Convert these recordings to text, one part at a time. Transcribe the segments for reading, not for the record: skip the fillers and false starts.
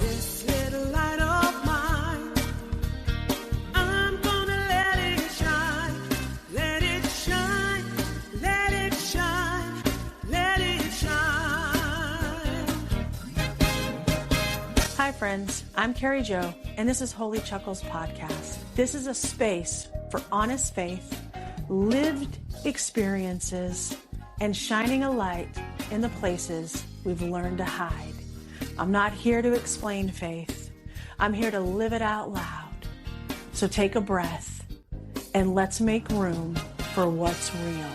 This little light of mine, I'm gonna let it shine. Let it shine, let it shine, let it shine. Hi friends, I'm Carrie Jo, and this is Holy Chuckles Podcast. This is a space for honest faith, lived experiences, and shining a light in the places we've learned to hide. I'm not here to explain faith. I'm here to live it out loud. So take a breath and let's make room for what's real.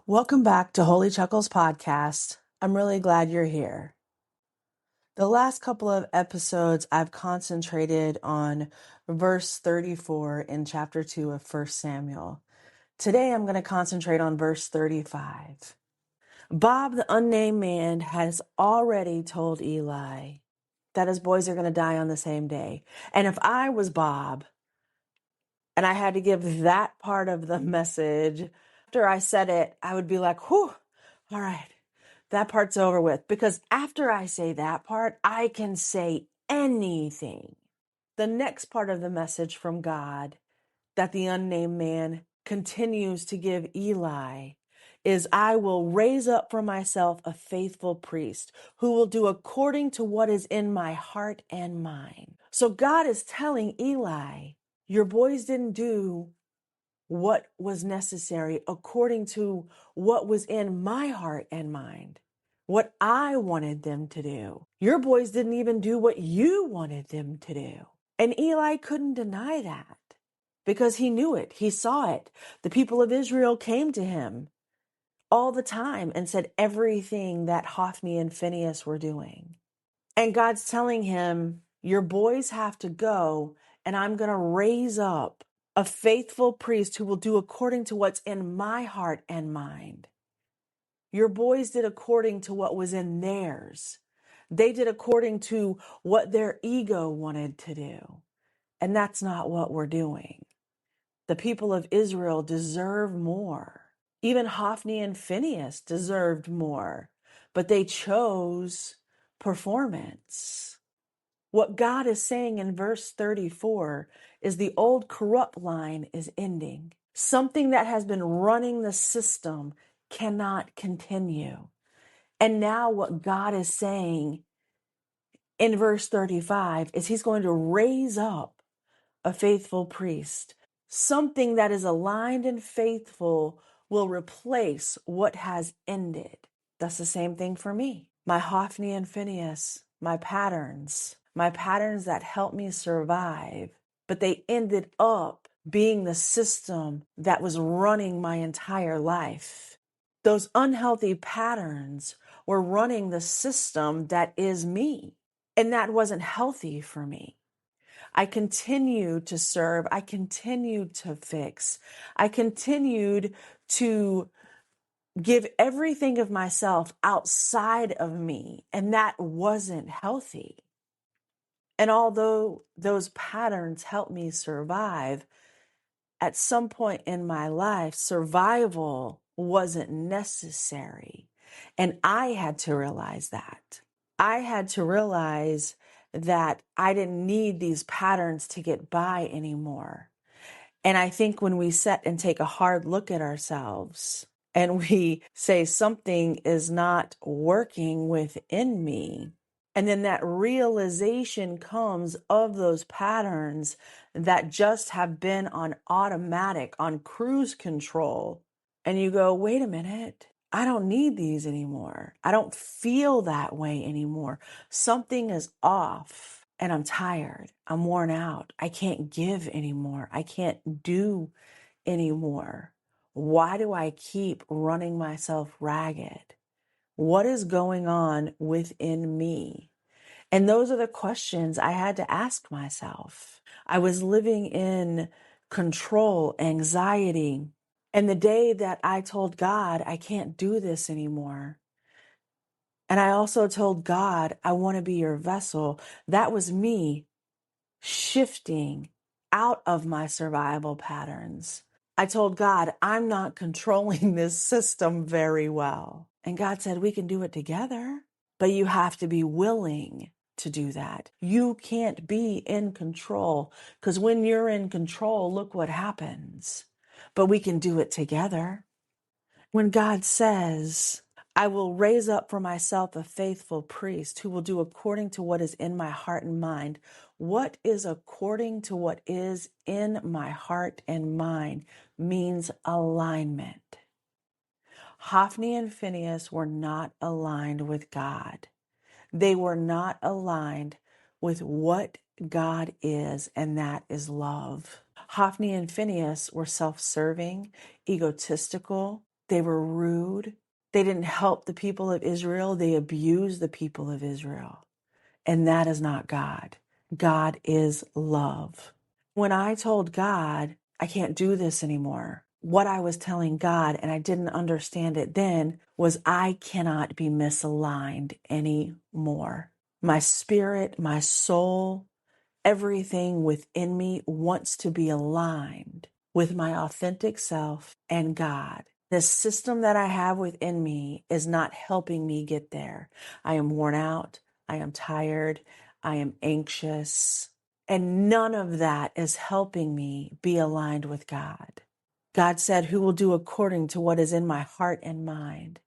Welcome back to Holy Chuckles Podcast. I'm really glad you're here. The last couple of episodes, I've concentrated on verse 34 in chapter 2 of 1 Samuel. Today, I'm going to concentrate on verse 35. Bob, the unnamed man, has already told Eli that his boys are going to die on the same day. And if I was Bob and I had to give that part of the message, after I said it, I would be like, whew, all right. That part's over with, because after I say that part, I can say anything. The next part of the message from God that the unnamed man continues to give Eli is, I will raise up for myself a faithful priest who will do according to what is in my heart and mind. So God is telling Eli, your boys didn't do what was necessary according to what was in my heart and mind, what I wanted them to do. Your boys didn't even do what you wanted them to do. And Eli couldn't deny that because he knew it. He saw it. The people of Israel came to him all the time and said everything that Hophni and Phinehas were doing. And God's telling him, your boys have to go, and I'm going to raise up a faithful priest who will do according to what's in my heart and mind. Your boys did according to what was in theirs. They did according to what their ego wanted to do. And that's not what we're doing. The people of Israel deserve more. Even Hophni and Phinehas deserved more, but they chose performance. What God is saying in verse 34 is the old corrupt line is ending. Something that has been running the system cannot continue. And now what God is saying in verse 35 is he's going to raise up a faithful priest. Something that is aligned and faithful will replace what has ended. That's the same thing for me. My Hophni and Phinehas, my patterns that helped me survive, but they ended up being the system that was running my entire life. Those unhealthy patterns were running the system that is me, and that wasn't healthy for me. I continued to serve. I continued to fix. I continued to give everything of myself outside of me, and that wasn't healthy. And although those patterns helped me survive, at some point in my life, survival wasn't necessary. And I had to realize that. I had to realize that I didn't need these patterns to get by anymore. And I think when we sit and take a hard look at ourselves and we say something is not working within me, and then that realization comes of those patterns that just have been on automatic, on cruise control, and you go, wait a minute, I don't need these anymore. I don't feel that way anymore. Something is off. And I'm tired. I'm worn out. I can't give anymore. I can't do anymore. Why do I keep running myself ragged? What is going on within me? And those are the questions I had to ask myself. I was living in control, anxiety. And the day that I told God, I can't do this anymore, and I also told God, I want to be your vessel, that was me shifting out of my survival patterns. I told God, I'm not controlling this system very well. And God said, we can do it together, but you have to be willing to do that. You can't be in control because when you're in control, look what happens. But we can do it together. When God says, I will raise up for myself a faithful priest who will do according to what is in my heart and mind. What is according to what is in my heart and mind means alignment. Hophni and Phinehas were not aligned with God. They were not aligned with what God is, and that is love. Hophni and Phinehas were self-serving, egotistical. They were rude. They didn't help the people of Israel. They abused the people of Israel. And that is not God. God is love. When I told God, I can't do this anymore, what I was telling God, and I didn't understand it then, was I cannot be misaligned anymore. My spirit, my soul, everything within me wants to be aligned with my authentic self and God. The system that I have within me is not helping me get there. I am worn out. I am tired. I am anxious. And none of that is helping me be aligned with God. God said, who will do according to what is in my heart and mind?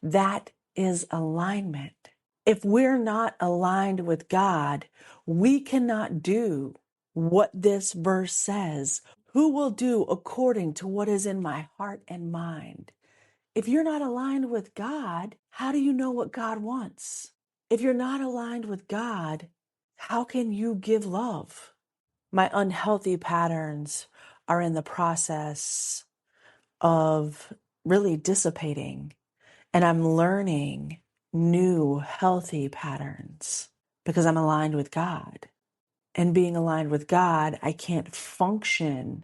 That is alignment. If we're not aligned with God, we cannot do what this verse says. Who will do according to what is in my heart and mind? If you're not aligned with God, how do you know what God wants? If you're not aligned with God, how can you give love? My unhealthy patterns are in the process of really dissipating. And I'm learning new healthy patterns because I'm aligned with God. And being aligned with God, I can't function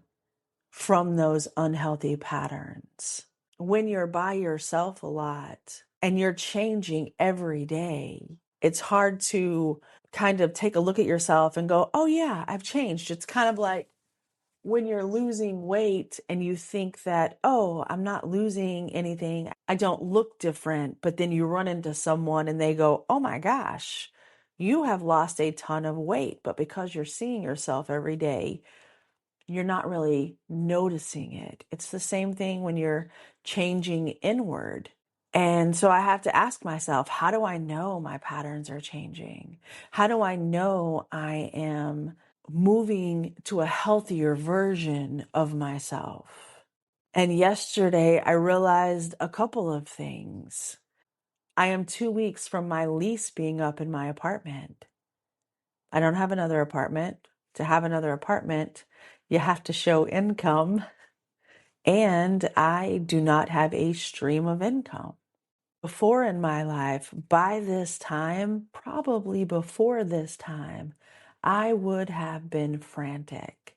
from those unhealthy patterns. When you're by yourself a lot and you're changing every day, it's hard to kind of take a look at yourself and go, oh yeah, I've changed. It's kind of like when you're losing weight and you think that, oh, I'm not losing anything, I don't look different, but then you run into someone and they go, oh my gosh, you have lost a ton of weight. But because you're seeing yourself every day, you're not really noticing it. It's the same thing when you're changing inward. And so I have to ask myself, how do I know my patterns are changing? How do I know I am moving to a healthier version of myself? And yesterday I realized a couple of things. I am 2 weeks from my lease being up in my apartment. I don't have another apartment. To have another apartment, you have to show income, and I do not have a stream of income. Before in my life, by this time, probably before this time, I would have been frantic.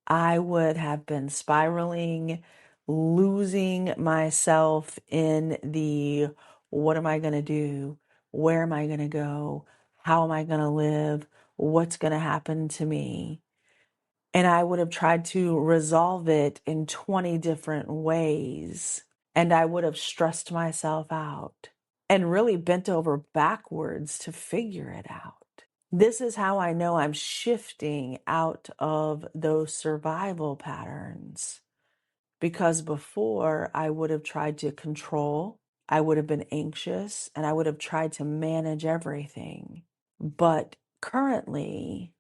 I would have been spiraling, losing myself in the what am I going to do? Where am I going to go? How am I going to live? What's going to happen to me? And I would have tried to resolve it in 20 different ways. And I would have stressed myself out and really bent over backwards to figure it out. This is how I know I'm shifting out of those survival patterns. Because before I would have tried to control, I would have been anxious, and I would have tried to manage everything. But currently,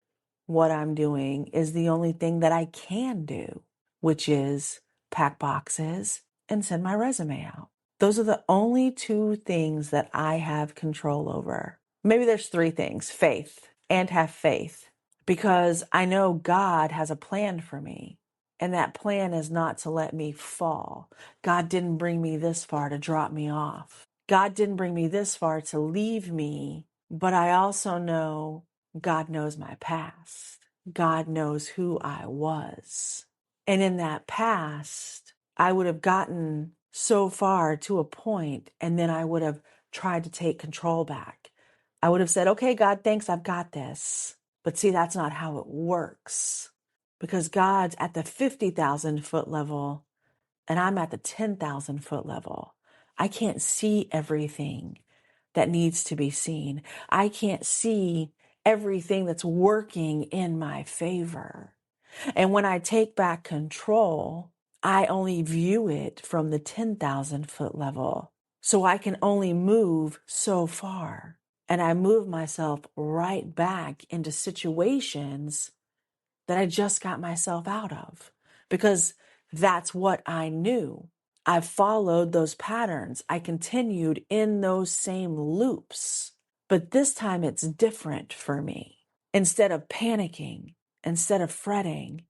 what I'm doing is the only thing that I can do, which is pack boxes and send my resume out. Those are the only two things that I have control over. Maybe there's three things: faith, and have faith, because I know God has a plan for me. And that plan is not to let me fall. God didn't bring me this far to drop me off. God didn't bring me this far to leave me. But I also know God knows my past. God knows who I was. And in that past, I would have gotten so far to a point, and then I would have tried to take control back. I would have said, okay, God, thanks, I've got this. But see, that's not how it works. because God's at the 50,000 foot level and I'm at the 10,000 foot level. I can't see everything that needs to be seen. I can't see everything that's working in my favor. And when I take back control, I only view it from the 10,000 foot level. So I can only move so far. And I move myself right back into situations that I just got myself out of because that's what I knew. I followed those patterns. I continued in those same loops. But this time it's different for me. Instead of panicking, instead of fretting,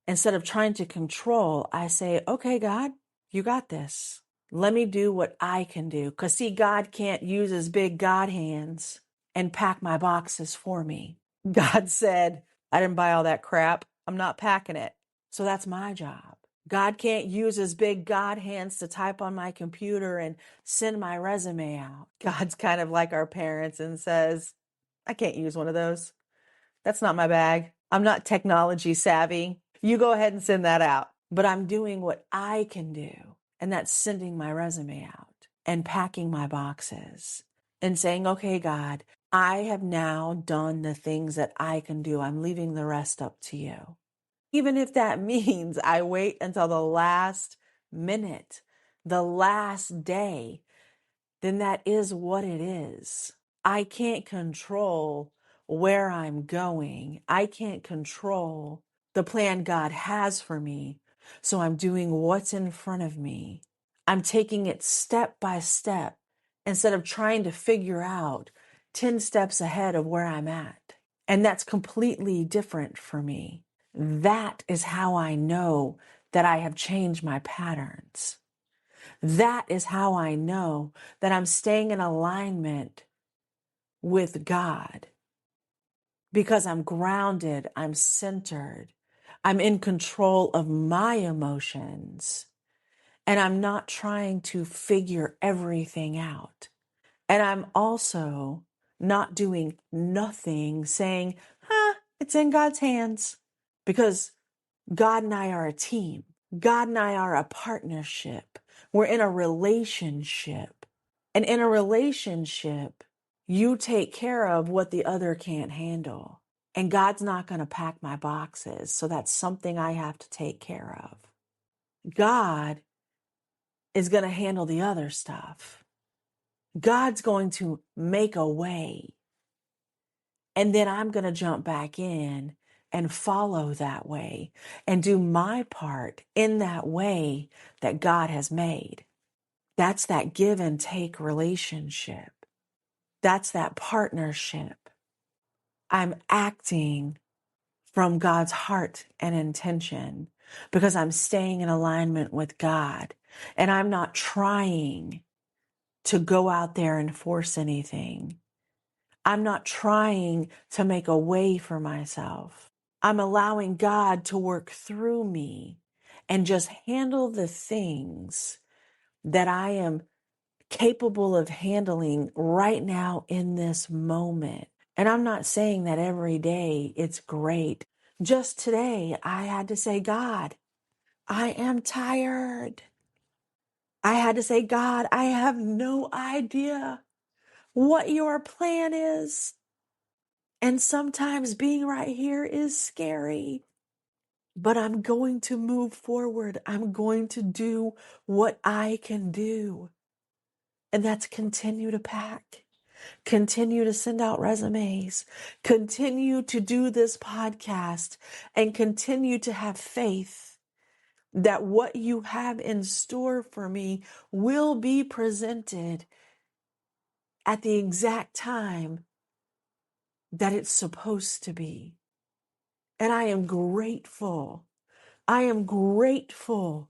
instead of trying to control, I say, okay, God, you got this. Let me do what I can do. Because see, God can't use his big God hands and pack my boxes for me. God said, I didn't buy all that crap. I'm not packing it. So that's my job. God can't use his big God hands to type on my computer and send my resume out. God's kind of like our parents and says, I can't use one of those. That's not my bag. I'm not technology savvy. You go ahead and send that out. But I'm doing what I can do. And that's sending my resume out and packing my boxes and saying, okay, God, I have now done the things that I can do. I'm leaving the rest up to you. Even if that means I wait until the last minute, the last day, then that is what it is. I can't control where I'm going. I can't control the plan God has for me. So I'm doing what's in front of me. I'm taking it step by step instead of trying to figure out 10 steps ahead of where I'm at. And that's completely different for me. That is how I know that I have changed my patterns. That is how I know that I'm staying in alignment with God because I'm grounded, I'm centered, I'm in control of my emotions, and I'm not trying to figure everything out. And I'm also not doing nothing saying, it's in God's hands, because God and I are a team. God and I are a partnership. We're in a relationship. And in a relationship, you take care of what the other can't handle. And God's not going to pack my boxes. So that's something I have to take care of. God is going to handle the other stuff. God's going to make a way. And then I'm going to jump back in and follow that way and do my part in that way that God has made. That's that give and take relationship. That's that partnership. I'm acting from God's heart and intention because I'm staying in alignment with God, and I'm not trying to go out there and force anything. I'm not trying to make a way for myself. I'm allowing God to work through me and just handle the things that I am capable of handling right now in this moment. And I'm not saying that every day it's great. Just today, I had to say, God, I am tired. I had to say, God, I have no idea what your plan is. And sometimes being right here is scary, but I'm going to move forward. I'm going to do what I can do. And that's continue to pack, continue to send out resumes, continue to do this podcast, and continue to have faith that what you have in store for me will be presented at the exact time that it's supposed to be. And I am grateful. I am grateful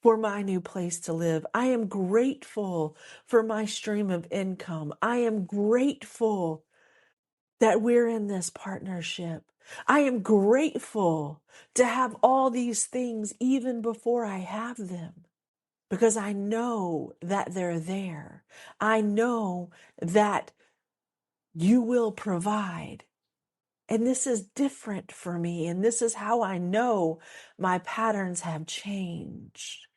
for my new place to live. I am grateful for my stream of income. I am grateful that we're in this partnership. I am grateful to have all these things even before I have them, because I know that they're there. I know that you will provide. And this is different for me. And this is how I know my patterns have changed.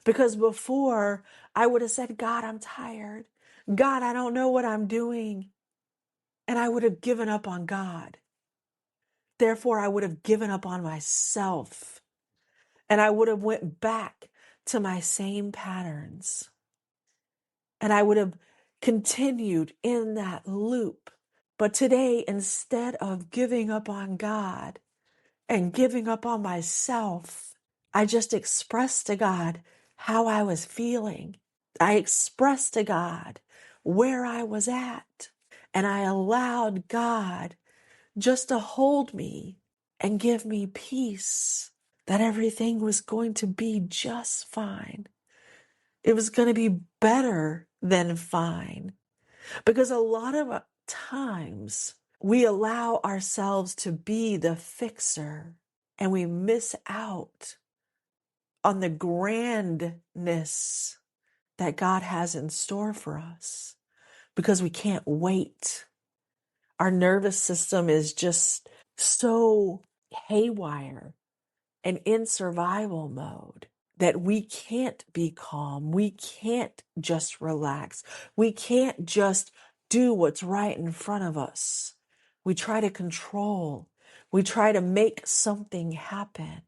Because before I would have said, God, I'm tired. God, I don't know what I'm doing. And I would have given up on God. Therefore, I would have given up on myself. And I would have went back to my same patterns. And I would have continued in that loop. But today, instead of giving up on God and giving up on myself, I just expressed to God how I was feeling. I expressed to God where I was at. And I allowed God just to hold me and give me peace that everything was going to be just fine. It was going to be better than fine. Because a lot of times we allow ourselves to be the fixer and we miss out on the grandness that God has in store for us because we can't wait. Our nervous system is just so haywire and in survival mode that we can't be calm. We can't just relax. We can't just do what's right in front of us. We try to control. We try to make something happen.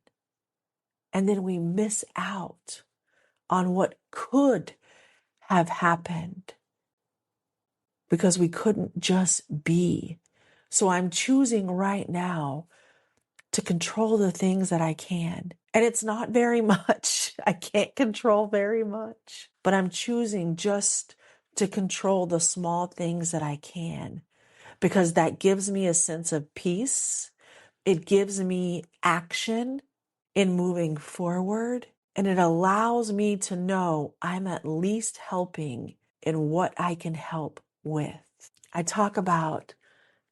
And then we miss out on what could have happened because we couldn't just be. So I'm choosing right now to control the things that I can. And it's not very much. I can't control very much, but I'm choosing just to control the small things that I can because that gives me a sense of peace. It gives me action in moving forward, and it allows me to know I'm at least helping in what I can help with. I talk about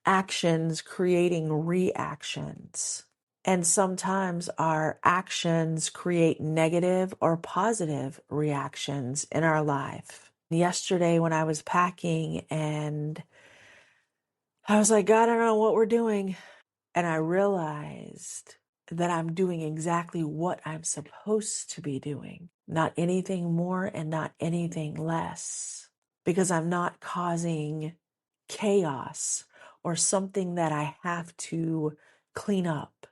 actions creating reactions. And sometimes our actions create negative or positive reactions in our life. Yesterday, when I was packing and I was like, God, I don't know what we're doing. And I realized that I'm doing exactly what I'm supposed to be doing, not anything more and not anything less, because I'm not causing chaos or something that I have to clean up.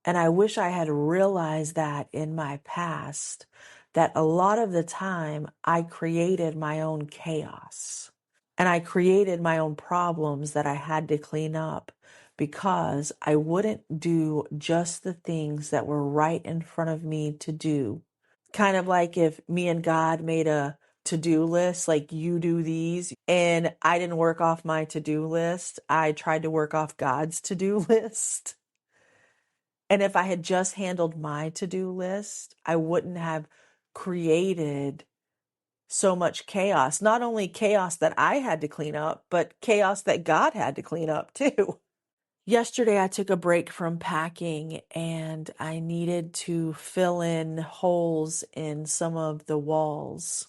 And I wish I had realized that in my past, that a lot of the time I created my own chaos and I created my own problems that I had to clean up because I wouldn't do just the things that were right in front of me to do. Kind of like if me and God made a to-do list, like you do these, and I didn't work off my to-do list. I tried to work off God's to-do list. And if I had just handled my to-do list, I wouldn't have created so much chaos. Not only chaos that I had to clean up, but chaos that God had to clean up too. Yesterday, I took a break from packing and I needed to fill in holes in some of the walls.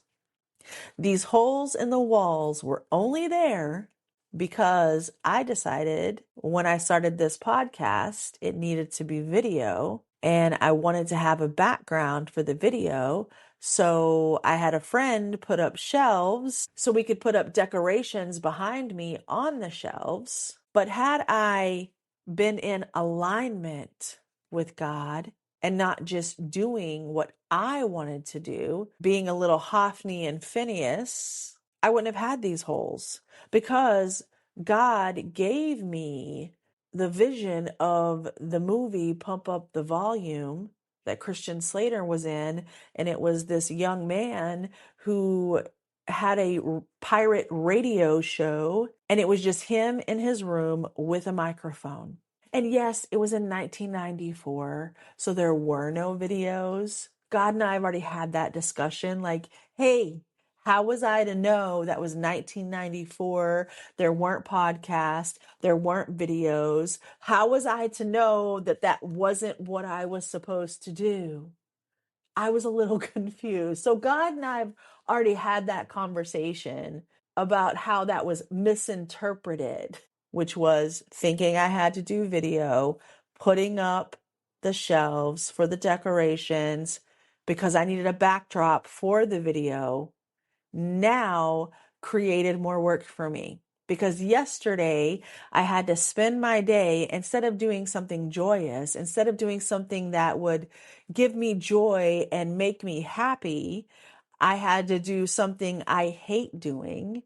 These holes in the walls were only there because I decided when I started this podcast, it needed to be video and I wanted to have a background for the video. So I had a friend put up shelves so we could put up decorations behind me on the shelves. But had I been in alignment with God and not just doing what I wanted to do, being a little Hophni and Phineas, I wouldn't have had these holes because God gave me the vision of the movie Pump Up the Volume that Christian Slater was in. And it was this young man who had a pirate radio show, and it was just him in his room with a microphone. And yes, it was in 1994, so there were no videos. God and I have already had that discussion. Like, hey, how was I to know that was 1994? There weren't podcasts, there weren't videos. How was I to know that that wasn't what I was supposed to do? I was a little confused. So God and I have already had that conversation about how that was misinterpreted. which was thinking I had to do video, putting up the shelves for the decorations because I needed a backdrop for the video, now created more work for me. Because yesterday I had to spend my day, instead of doing something joyous, instead of doing something that would give me joy and make me happy, I had to do something I hate doing,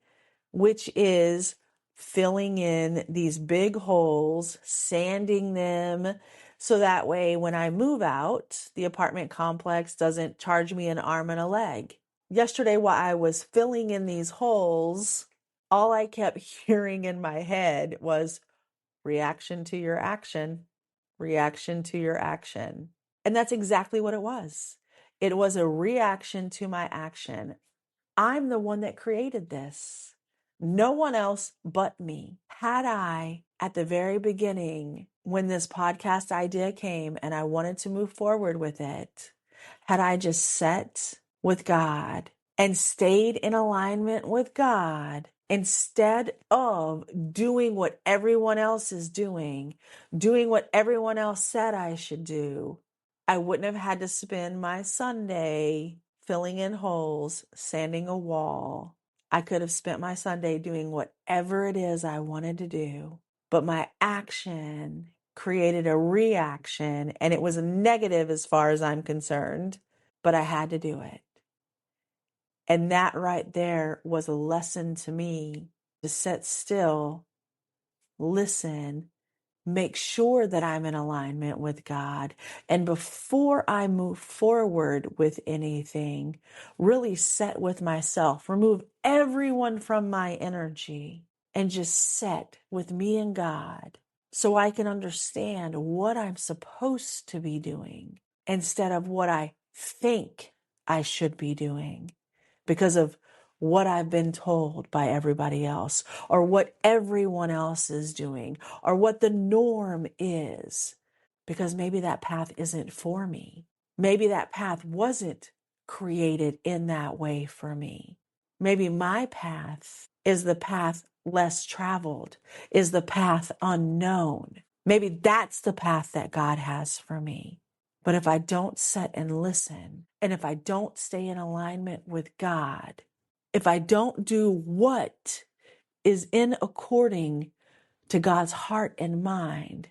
which is filling in these big holes, sanding them, so that way when I move out, the apartment complex doesn't charge me an arm and a leg. Yesterday, while I was filling in these holes, all I kept hearing in my head was reaction to your action, reaction to your action. And that's exactly what it was. It was a reaction to my action. I'm the one that created this. No one else but me. Had I, at the very beginning, when this podcast idea came and I wanted to move forward with it, had I just sat with God and stayed in alignment with God instead of doing what everyone else is doing what everyone else said I should do, I wouldn't have had to spend my Sunday filling in holes, sanding a wall. I could have spent my Sunday doing whatever it is I wanted to do. But my action created a reaction, and it was a negative as far as I'm concerned, but I had to do it. And that right there was a lesson to me to sit still, listen, make sure that I'm in alignment with God. And before I move forward with anything, really set with myself, remove everyone from my energy and just set with me and God so I can understand what I'm supposed to be doing instead of what I think I should be doing because of what I've been told by everybody else or what everyone else is doing or what the norm is, because maybe that path isn't for me. Maybe that path wasn't created in that way for me. Maybe my path is the path less traveled, is the path unknown. Maybe that's the path that God has for me. But if I don't sit and listen, and if I don't stay in alignment with God, if I don't do what is in according to God's heart and mind,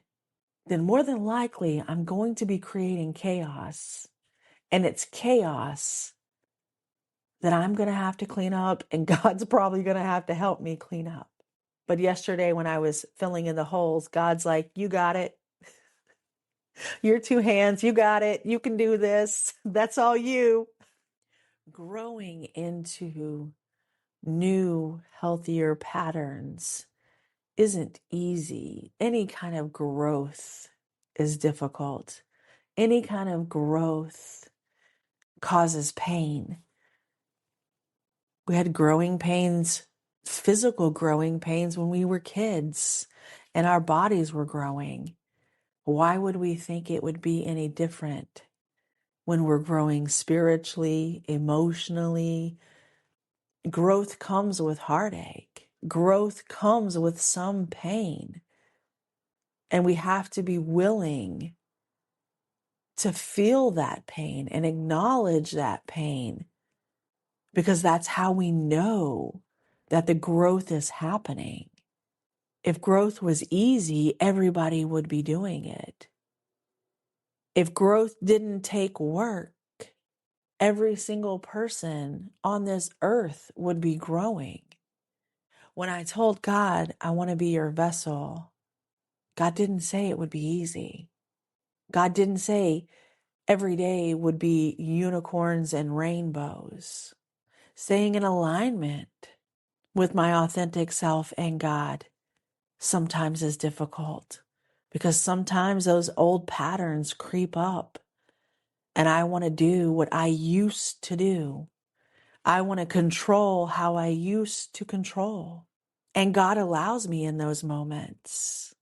then more than likely I'm going to be creating chaos. And it's chaos that I'm going to have to clean up, and God's probably going to have to help me clean up. But yesterday when I was filling in the holes, God's like, you got it. Your two hands, you got it. You can do this. That's all you. Growing into new, healthier patterns isn't easy. Any kind of growth is difficult. Any kind of growth causes pain. We had growing pains, physical growing pains when we were kids and our bodies were growing. Why would we think it would be any different when we're growing spiritually, emotionally? Growth comes with heartache. Growth comes with some pain. And we have to be willing to feel that pain and acknowledge that pain, because that's how we know that the growth is happening. If growth was easy, everybody would be doing it. If growth didn't take work, every single person on this earth would be growing. When I told God, I want to be your vessel, God didn't say it would be easy. God didn't say every day would be unicorns and rainbows. Staying in alignment with my authentic self and God sometimes is difficult, because sometimes those old patterns creep up and I want to do what I used to do. I want to control how I used to control. And God allows me in those moments.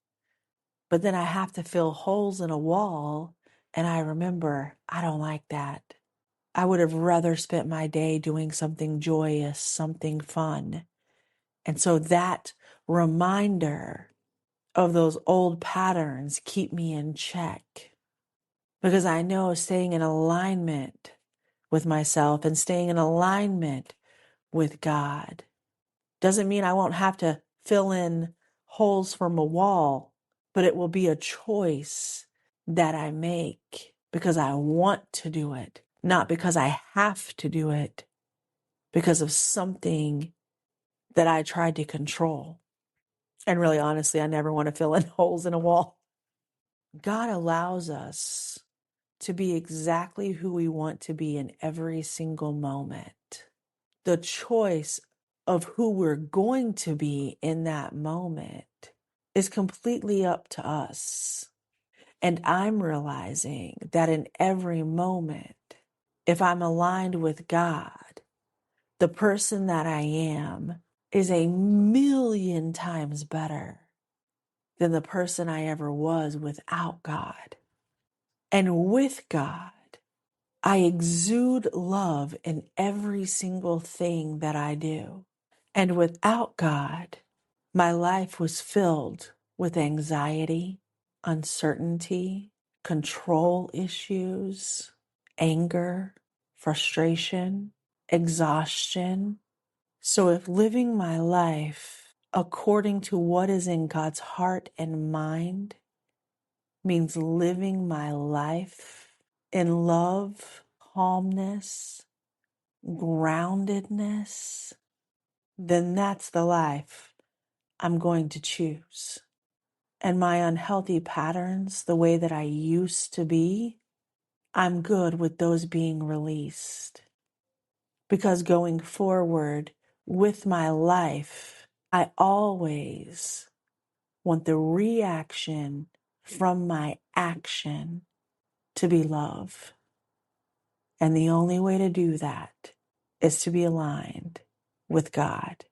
But then I have to fill holes in a wall, and I remember, I don't like that. I would have rather spent my day doing something joyous, something fun. And so that reminder of those old patterns keep me in check, because I know staying in alignment with myself and staying in alignment with God doesn't mean I won't have to fill in holes from a wall, but it will be a choice that I make because I want to do it, not because I have to do it because of something that I tried to control. And really, honestly, I never want to fill in holes in a wall. God allows us to be exactly who we want to be in every single moment. The choice of who we're going to be in that moment is completely up to us. And I'm realizing that in every moment, if I'm aligned with God, the person that I am is a million times better than the person I ever was without God. And with God, I exude love in every single thing that I do. And without God, my life was filled with anxiety, uncertainty, control issues, anger, frustration, exhaustion. So if living my life according to what is in God's heart and mind means living my life in love, calmness, groundedness, then that's the life I'm going to choose. And my unhealthy patterns, the way that I used to be, I'm good with those being released. Because going forward with my life, I always want the reaction from my action to be love. And the only way to do that is to be aligned with God.